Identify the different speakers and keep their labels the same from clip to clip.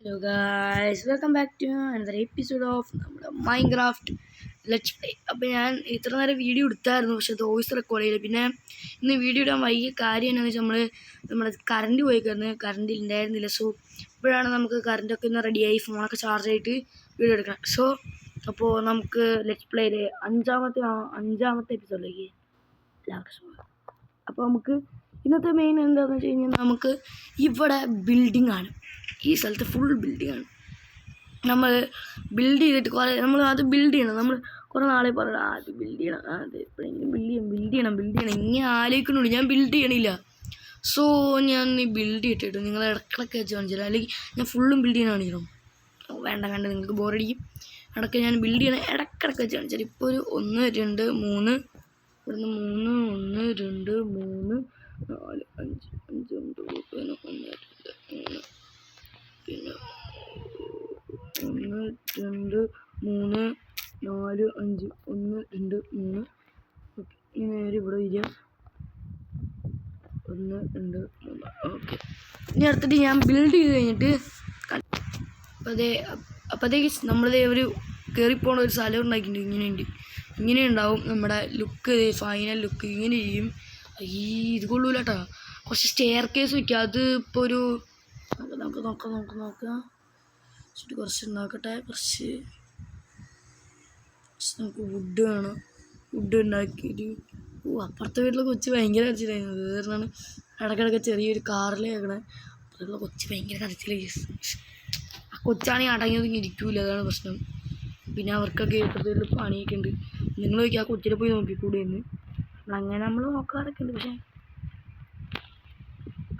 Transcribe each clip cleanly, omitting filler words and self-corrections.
Speaker 1: Hello guys, welcome back to another episode of നമ്മുടെ Minecraft let's play. അപ്പോൾ ഞാൻ ഇത്ര നേരം വീഡിയോ എടുത്തായിരുന്നു, പക്ഷെ അത് വോയിസ് റെക്കോർഡ് ചെയ്യില്ല. പിന്നെ ഇന്ന് വീഡിയോ ഇടാൻ വൈകിയ കാര്യം എന്താണെന്ന് വെച്ചാൽ നമ്മുടെ കറണ്ട് പോയിക്കായിരുന്നു, കറണ്ട് ഉണ്ടായിരുന്നില്ല. സോ ഇപ്പോഴാണ് നമുക്ക് കറണ്ടൊക്കെ ഒന്ന് റെഡിയായി, ഫോണൊക്കെ ചാർജ് ആയിട്ട് വീഡിയോ എടുക്കണം. അപ്പോൾ നമുക്ക് ലെറ്റ്സ് പ്ലേയിലെ അഞ്ചാമത്തെ എപ്പിസോഡിലേക്ക് എല്ലാവർക്കും സ്വാഗതം. അപ്പോൾ നമുക്ക് ഇന്നത്തെ മെയിൻ എന്താണെന്ന് വെച്ച് കഴിഞ്ഞാൽ, നമുക്ക് ഇവിടെ ബിൽഡിംഗ് ആണ്. ഈ സ്ഥലത്ത് ഫുൾ ബിൽഡിംഗ് ആണ്. നമ്മൾ ബിൽഡ് ചെയ്തിട്ട് അത് ബിൽഡ് ചെയ്യണം. നമ്മൾ കുറേ നാളെ പറയണം അത് ബിൽഡ് ചെയ്യണം, അത് എപ്പോഴെങ്കിലും ബിൽഡ് ചെയ്യണം ഇങ്ങനെ ആലോചിക്കണുള്ളൂ. ഞാൻ ബിൽഡ് ചെയ്യണില്ല. സോ ഞാൻ ബിൽഡ് ചെയ്തിട്ട് നിങ്ങൾ ഇടക്കിടക്ക് വെച്ച് കാണിച്ചില്ല, അല്ലെങ്കിൽ ഞാൻ ഫുള്ളും ബിൽഡ് ചെയ്യാൻ കാണിക്കണം. വേണ്ട നിങ്ങൾക്ക് ബോറടിക്കും. ഇടയ്ക്ക് ഞാൻ ബിൽഡ് ചെയ്യണം, ഇടക്കിടക്ക് വെച്ച് കാണിച്ചാൽ. ഇപ്പോൾ ഒരു 1 2 3 ഇവിടുന്ന് 3 1 2 3 4 5 5 1 2 3 പിന്നെ 1 2 3 4 5 1 2 3 ഓക്കെ. ഇനി നേരെ ഇവിടെ വരിക 1 2 3 ഓക്കെ. ഇനി അടുത്തിട്ട് ഞാൻ ബിൽഡ് ചെയ്ത് കഴിഞ്ഞിട്ട് അപ്പോഴത്തേ നമ്മളതേ ഒരു കയറിപ്പോണ ഒരു സ്ഥലം ഉണ്ടാക്കിയിട്ടുണ്ട്. ഇങ്ങനെ ഉണ്ടാവും നമ്മുടെ ലുക്ക്, ഫൈനൽ ലുക്ക് ഇങ്ങനെ ചെയ്യും. ഇത് കൊള്ളൂല കേട്ടോ. കുറച്ച് സ്റ്റെയർ കേസ് വയ്ക്കുക. അത് ഇപ്പോൾ ഒരു നോക്കാം കുറച്ച് ഉണ്ടാക്കട്ടെ. കുറച്ച് നമുക്ക് വുഡ് വേണം. വുഡ് ഉണ്ടാക്കിയിട്ട് അപ്പുറത്തെ വീട്ടിലെ കൊച്ച് ഭയങ്കര കരച്ചിലായിരുന്നു. വേറെയാണ് ഇടയ്ക്കിടയ്ക്ക് ചെറിയൊരു കാറിൽ കേൾക്കണേ. അപ്പുറത്തുള്ള കൊച്ച് ഭയങ്കര കരച്ചിലായി. ആ കൊച്ചാണെങ്കിൽ അടങ്ങിയൊന്നും ഇരിക്കൂല, അതാണ് പ്രശ്നം. പിന്നെ അവർക്കൊക്കെ ഇപ്പുറത്തെ പണിയൊക്കെ ഉണ്ട്. നിങ്ങൾ നോക്കി ആ കൊച്ചിനെ പോയി നോക്കിക്കൂടെ എന്ന്. അങ്ങനെ നമ്മൾ നോക്കാറൊക്കെ ഉണ്ട്. പക്ഷേ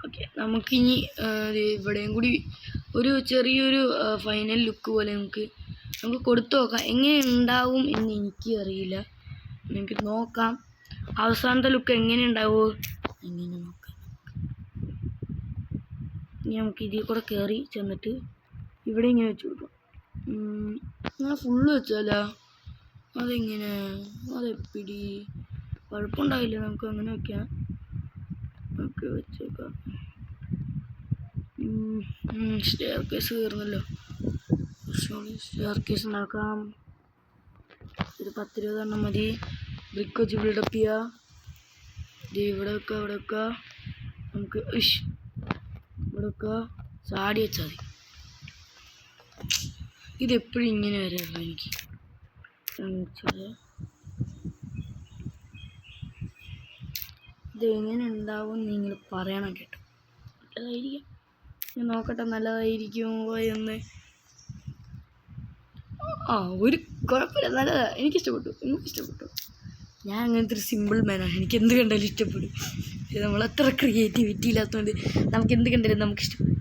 Speaker 1: ഓക്കെ, നമുക്കിനി ഇവിടെയും കൂടി ഒരു ചെറിയൊരു ഫൈനൽ ലുക്ക് പോലെ നമുക്ക് കൊടുത്തു നോക്കാം. എങ്ങനെ ഉണ്ടാവും എന്ന് എനിക്ക് അറിയില്ല. നമുക്ക് നോക്കാം അവസാനത്തെ ലുക്ക് എങ്ങനെ ഉണ്ടാവുമോ എങ്ങനെ നോക്കാം. ഇനി നമുക്ക് ഇതിൽ കൂടെ കയറി ചെന്നിട്ട് ഇവിടെ ഇങ്ങനെ വെച്ച് കൊടുക്കാം. അങ്ങനെ ഫുള്ള് വെച്ചാലോ? അതെങ്ങനെ? അതെപ്പിടി കുഴപ്പമുണ്ടാവില്ല. നമുക്ക് അങ്ങനെ വയ്ക്കാം. ഓക്കെ, വെച്ചേക്കാം. സ്റ്റെയർ കേസ് കയറുന്നല്ലോ. സ്റ്റെയർ കേസ് ഉണ്ടാക്കാം. ഒരു 10-20 എണ്ണം മതി. ബ്രിക്ക് വെച്ച് ബിൽഡപ്പ് ചെയ്യുക. ഇവിടെ വെക്കുക. നമുക്ക് ഇവിടെ വെക്കുക. ചാടി വെച്ചാൽ മതി. ഇതെപ്പോഴും ഇങ്ങനെ വരാറുള്ളൂ എനിക്ക്. ഇതെങ്ങനെ ഉണ്ടാവും നിങ്ങൾ പറയണം കേട്ടോ. നല്ലതായിരിക്കും. ഞാൻ നോക്കട്ടെ നല്ലതായിരിക്കുമോ എന്ന്. ഒരു കുഴപ്പമില്ല, നല്ലതാണ്. എനിക്കിഷ്ടപ്പെട്ടു. ഞാൻ അങ്ങനത്തെ ഒരു സിമ്പിൾ മാനാണ്. എനിക്ക് എന്ത് കണ്ടാലും ഇഷ്ടപ്പെടും. നമ്മളത്ര ക്രിയേറ്റിവിറ്റി ഇല്ലാത്തതുകൊണ്ട് നമുക്ക് എന്ത് കണ്ടാലും നമുക്കിഷ്ടപ്പെടും.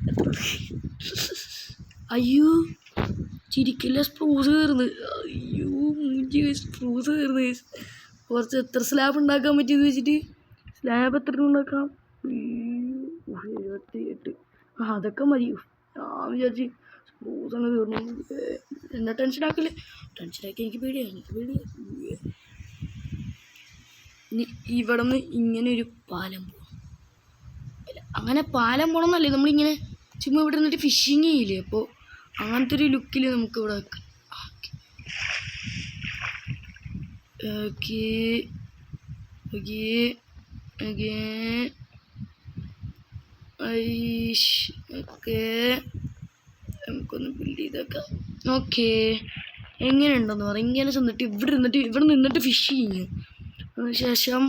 Speaker 1: അയ്യോ ചിരിക്കില്ല, സ്പ്രൂസ് കയറുന്നത്. അയ്യോ സ്പ്രൂസ് കയറുന്നത്. കുറച്ച് എത്ര സ്ലാബ് ഉണ്ടാക്കാൻ പറ്റിയെന്ന് വെച്ചിട്ട് സ്ലാബ് എത്ര ഉണ്ടാക്കാം? 78. അതൊക്കെ മതി. ഞാൻ വിചാരിച്ച് സ്പ്രൂസ് അങ്ങ് തീർന്നു. എന്നാ ടെൻഷനാക്കി എനിക്ക് പേടിയാണ്. ഇനി ഇവിടെ നിന്ന് ഇങ്ങനെ ഒരു പാലം പോകണം. അങ്ങനെ പാലം പോകണം എന്നല്ലേ, നമ്മളിങ്ങനെ ചുമ്മാ ഇവിടെ നിന്നിട്ട് ഫിഷിങ് ചെയ്യില്ലേ. അപ്പോൾ അങ്ങനത്തെ ഒരു ലുക്കിൽ നമുക്ക് ഇവിടെ വെക്കാം. നമുക്കൊന്ന് ബിൽഡ് ചെയ്തേക്കാം. ഓക്കെ, എങ്ങനെയുണ്ടെന്ന് പറയാം. ഇങ്ങനെ ചെന്നിട്ട് ഇവിടെ നിന്നിട്ട് ഫിഷ് ചെയ്യും. അതിനുശേഷം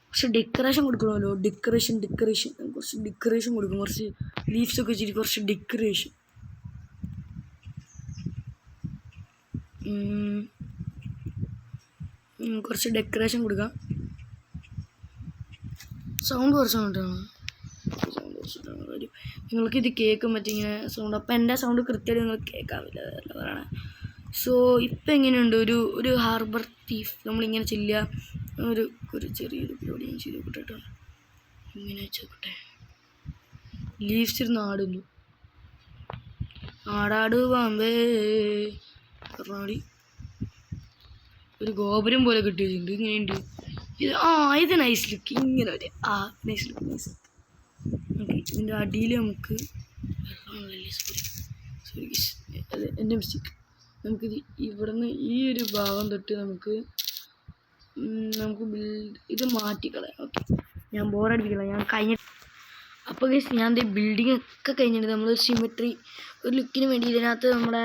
Speaker 1: കുറച്ച് ഡെക്കറേഷൻ കൊടുക്കണമല്ലോ. ഡെക്കറേഷൻ കുറച്ച് ഡെക്കറേഷൻ കൊടുക്കും. കുറച്ച് ലീവ്സൊക്കെ വെച്ചിട്ട് കുറച്ച് ഡെക്കറേഷൻ. കുറച്ച് ഡെക്കറേഷൻ കൊടുക്കാം. സൗണ്ട് കുറച്ചാണ് കാര്യം. നിങ്ങൾക്കിത് കേൾക്കാൻ പറ്റിങ്ങനെ സൗണ്ട്. അപ്പം എൻ്റെ സൗണ്ട് കൃത്യമായിട്ട് നിങ്ങൾക്ക് കേൾക്കാവില്ല, അതല്ല പറയണേ. സോ ഇപ്പം എങ്ങനെയുണ്ട് ഒരു ഹാർബർ തീഫ് നമ്മളിങ്ങനെ ചെല്ലുക. ഒരു ചെറിയൊരു പരിപാടി ഞാൻ ചെയ്ത് നോക്കട്ടെ. ഇങ്ങനെ വെച്ചോക്കട്ടെ. ലീവ്സ് ഇരുന്ന് ആടുന്നു. ആടാട് പാമ്പേ പറഞ്ഞാടി. ഒരു ഗോപുരം പോലെ കിട്ടി വെച്ചിട്ടുണ്ട്. ഇങ്ങനെയുണ്ട് ഇത്. ഇത് നൈസ് ലുക്ക്. ഇങ്ങനെ വരെ നൈസ് ലുക്ക്. ഓക്കെ, ഇതിൻ്റെ അടിയിൽ നമുക്ക് സോറി അത് എൻ്റെ മിസ്റ്റേക്ക്. നമുക്കിത് ഇവിടെ നിന്ന് ഈ ഒരു ഭാഗം തൊട്ട് നമുക്ക് ഇത് മാറ്റിക്കളയാം. ഓക്കെ, ഞാൻ ബോറടിപ്പിക്കില്ല, ഞാൻ കഴിഞ്ഞിട്ട്. അപ്പോൾ ഞാൻ ബിൽഡിംഗ് ഒക്കെ കഴിഞ്ഞിട്ട് നമ്മൾ സിമെട്രി ഒരു ലുക്കിന് വേണ്ടി ഇതിനകത്ത് നമ്മുടെ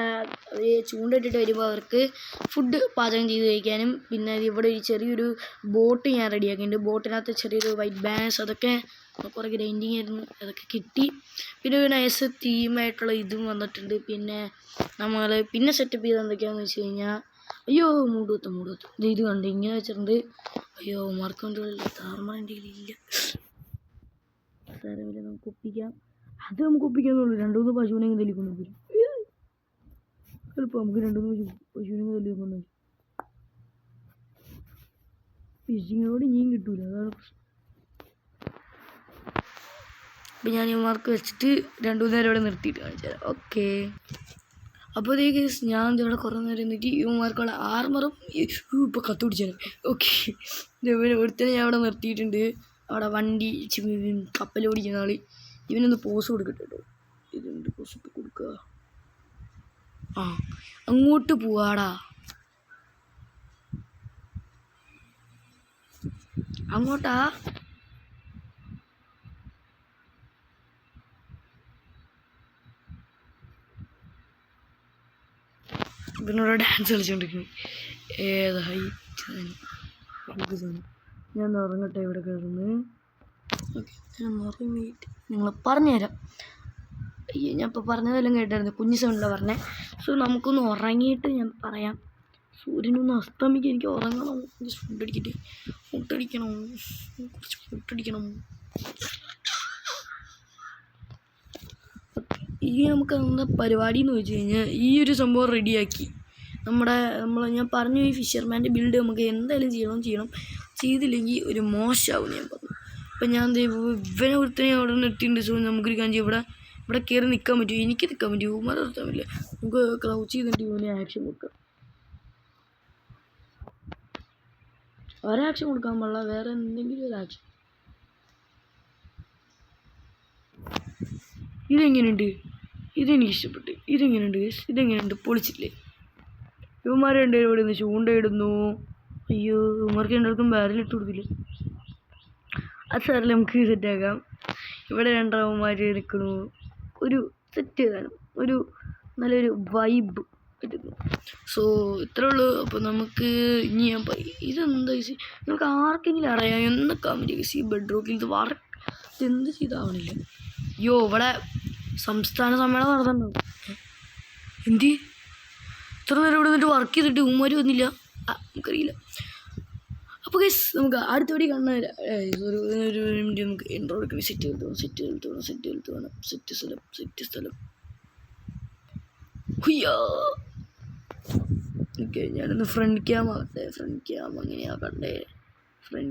Speaker 1: ചൂണ്ടിട്ടിട്ട് വരുമ്പോൾ അവർക്ക് ഫുഡ് പാചകം ചെയ്ത് കഴിക്കാനും, പിന്നെ ഇവിടെ ഒരു ചെറിയൊരു ബോട്ട് ഞാൻ റെഡിയാക്കിയിട്ടുണ്ട്. ബോട്ടിനകത്ത് ചെറിയൊരു വൈറ്റ് ബാൻസ് അതൊക്കെ കുറേ ഗ്രൈൻഡിങ് ആയിരുന്നു, അതൊക്കെ കിട്ടി. പിന്നെ ഒരു നൈസ് തീമായിട്ടുള്ള ഇതും വന്നിട്ടുണ്ട്. പിന്നെ നമ്മൾ പിന്നെ സെറ്റപ്പ് ചെയ്ത് എന്തൊക്കെയാണെന്ന് വെച്ച് കഴിഞ്ഞാൽ, അയ്യോ മൂടുവത്ത് ഇത് കണ്ട് ഇങ്ങനെ വെച്ചിട്ടുണ്ട്. അയ്യോ മാർക്ക് കൊണ്ടുള്ള താർമാർ എൻ്റെ കയ്യിലില്ല. സാരമില്ല, നമുക്ക് ഒപ്പിക്കാം. അത് നമുക്ക് ഒപ്പിക്കാന്നുള്ളൂ. 2-3 പശുവിനെ തല്ലിക്കൊണ്ടു വരും. എളുപ്പം നമുക്ക് 2-3 പശുവിനെ തല്ലിക്കൊണ്ടു വരും. ഫിഷിങ്ങിനോട് ഇനിയും കിട്ടൂല, അതാണ് പ്രശ്നം. അപ്പം ഞാൻ ഇവന്മാർക്ക് വെച്ചിട്ട് 2-3 നേരം ഇവിടെ നിർത്തിയിട്ട് കാണിച്ചു തരാം. ഓക്കെ, അപ്പോൾ ഞാൻ ഇവിടെ കുറേ നേരം എന്നിട്ട് ഇവന്മാർക്കുള്ള ആർമറും ഇപ്പോൾ കത്ത് പിടിച്ചാണ്. ഓക്കെ, ഒരുത്തനെ ഞാൻ അവിടെ നിർത്തിയിട്ടുണ്ട്. അവിടെ വണ്ടി കപ്പൽ ഓടിക്കുന്ന ആൾ. ഇവനൊന്ന് പോസ് കൊടുക്കട്ടെ കേട്ടോ. ഇതെന്ത് പോസ് ഇട്ട് കൊടുക്കുക? ആ, അങ്ങോട്ട് പോവാടാ, അങ്ങോട്ടാ. ഇവനോട് ഡാൻസ് കളിച്ചുകൊണ്ടിരിക്കുന്നു. ഏതാ ഹൈറ്റ് ഞാൻ ഉറങ്ങട്ടെ ഇവിടെ കിടന്ന്. ഓക്കെ, ഞാൻ ഉറങ്ങിയിട്ട് നിങ്ങൾ പറഞ്ഞുതരാം. അയ്യോ, ഞാൻ ഇപ്പോൾ പറഞ്ഞതെല്ലാം കേട്ടായിരുന്നു, കുഞ്ഞു സൗണ്ടിലാണ് പറഞ്ഞത്. സോ നമുക്കൊന്ന് ഉറങ്ങിയിട്ട് ഞാൻ പറയാം. സൂര്യനൊന്ന് അസ്തമിക്കുക, എനിക്ക് ഉറങ്ങണം. ഫുഡടിക്കട്ടെ, മുട്ടടിക്കണം, കുറച്ച് മുട്ടടിക്കണം. ഈ നമുക്ക് എന്താ പരിപാടി എന്ന് വെച്ച് കഴിഞ്ഞാൽ, ഈ ഒരു സംഭവം റെഡിയാക്കി ഞാൻ പറഞ്ഞു, ഈ ഫിഷർമാൻ്റെ ബിൽഡ് നമുക്ക് എന്തായാലും ചെയ്യണം. ചെയ്തില്ലെങ്കിൽ ഒരു മോശമാവും ഞാൻ പറഞ്ഞു. അപ്പം ഞാൻ ഇവനെ ഒരുത്തനെ അവിടെ നിർത്തിയിട്ടുണ്ട്. സോ നമുക്കൊരു കാര്യം ഇവിടെ കയറി നിൽക്കാൻ പറ്റും. എനിക്ക് നിൽക്കാൻ പറ്റും, ഉമ്മ നിർത്താൻ പറ്റില്ല. നമുക്ക് ക്രൗച്ച് ചെയ്തിട്ട് ഇവനെ ആക്ഷൻ കൊടുക്കാം. ഒരാക്ഷൻ കൊടുക്കാൻ പാടില്ല, വേറെ എന്തെങ്കിലും ഒരു ആക്ഷൻ. ഇതെങ്ങനെയുണ്ട്? ഇതെനിക്ക് ഇഷ്ടപ്പെട്ടു. ഇതെങ്ങനെയുണ്ട്? പൊളിച്ചില്ലേ? ഇവന്മാർ രണ്ടുപേരും ഇവിടെ നിന്ന് ചൂണ്ടയിടുന്നു. അയ്യോ, ഇവന്മാർക്ക് രണ്ടുപേർക്കും ബാരലിട്ട് കൊടുത്തില്ല. അത് സാറില്ല, നമുക്ക് സെറ്റാക്കാം. ഇവിടെ രണ്ടാവന്മാർ നിൽക്കണു. ഒരു സെറ്റ് ചെയ്താലും ഒരു നല്ലൊരു വൈബ് കിട്ടുന്നു. സോ ഇത്രേ ഉള്ളൂ. അപ്പോൾ നമുക്ക് ഇനി ഞാൻ ഇതെന്താ നമുക്ക് ആർക്കെങ്കിലും അറിയാം എന്ന് കമൻറ്റ് ഈ ബെഡ്റൂമിൽ ഇതെന്ത് ചെയ്താവണില്ല. അയ്യോ, ഇവിടെ സംസ്ഥാന സമ്മേളനം നടന്നിട്ടുണ്ടാവും. എന്ത് ഇത്ര നേരം ഇവിടെ നിന്നിട്ട് വർക്ക് ചെയ്തിട്ട് ഉമ്മാര് വന്നില്ല? നമുക്കറിയില്ല. അപ്പോൾ നമുക്ക് അടുത്തപടി കാണുന്ന ഒരു മിനിറ്റ് നമുക്ക് ഇൻട്രോ എടുക്കണം. സെറ്റ് സ്ഥലം ഹുയ്യാ. ഓക്കെ, ഞാനൊന്ന് ഫ്രണ്ട് ക്യാം എങ്ങനെയാക്കണ്ടേ? ഫ്രണ്ട്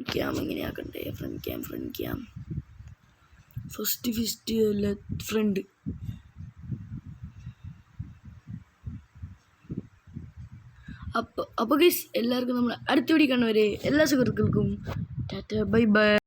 Speaker 1: ക്യാം ഫസ്റ്റ് അല്ല ഫ്രണ്ട്. അപ്പോൾ എല്ലാവർക്കും നമ്മൾ അടുത്ത വീഡിയോ കാണുന്നവരെ എല്ലാ സുഹൃത്തുക്കൾക്കും ടാറ്റ, ബൈ ബൈ.